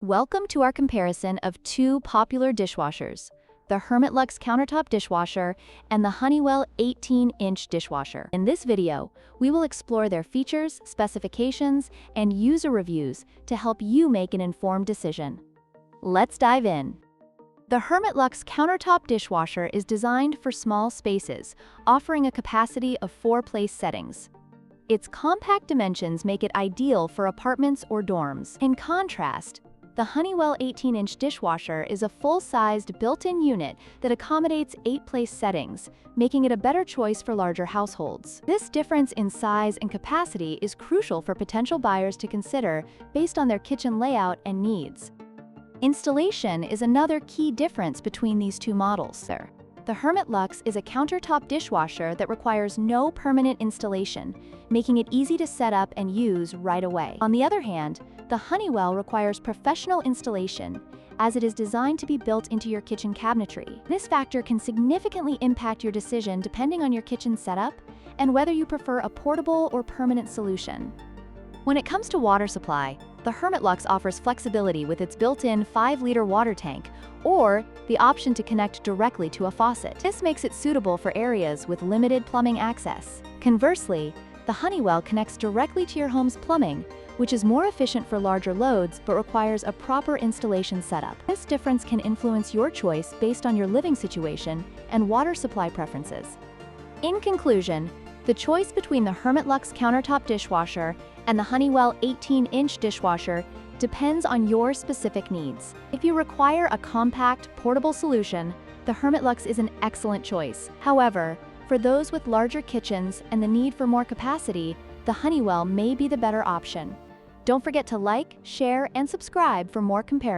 Welcome to our comparison of two popular dishwashers, the Hermitlux Countertop Dishwasher and the Honeywell 18-inch dishwasher. In this video, we will explore their features, specifications, and user reviews to help you make an informed decision. Let's dive in. The Hermitlux Countertop Dishwasher is designed for small spaces, offering a capacity of 4 place settings. Its compact dimensions make it ideal for apartments or dorms. In contrast, the Honeywell 18-inch dishwasher is a full-sized built-in unit that accommodates 8 place settings, making it a better choice for larger households. This difference in size and capacity is crucial for potential buyers to consider based on their kitchen layout and needs. Installation is another key difference between these two models. The Hermitlux is a countertop dishwasher that requires no permanent installation, making it easy to set up and use right away. On the other hand, the Honeywell requires professional installation, as it is designed to be built into your kitchen cabinetry. This factor can significantly impact your decision depending on your kitchen setup and whether you prefer a portable or permanent solution. When it comes to water supply, the Hermitlux offers flexibility with its built-in 5-liter water tank, or the option to connect directly to a faucet. This makes it suitable for areas with limited plumbing access. Conversely, the Honeywell connects directly to your home's plumbing, which is more efficient for larger loads but requires a proper installation setup. This difference can influence your choice based on your living situation and water supply preferences. In conclusion, the choice between the Hermitlux Countertop Dishwasher and the Honeywell 18-inch dishwasher depends on your specific needs. If you require a compact, portable solution, the Hermitlux is an excellent choice. However, for those with larger kitchens and the need for more capacity, the Honeywell may be the better option. Don't forget to like, share, and subscribe for more comparisons.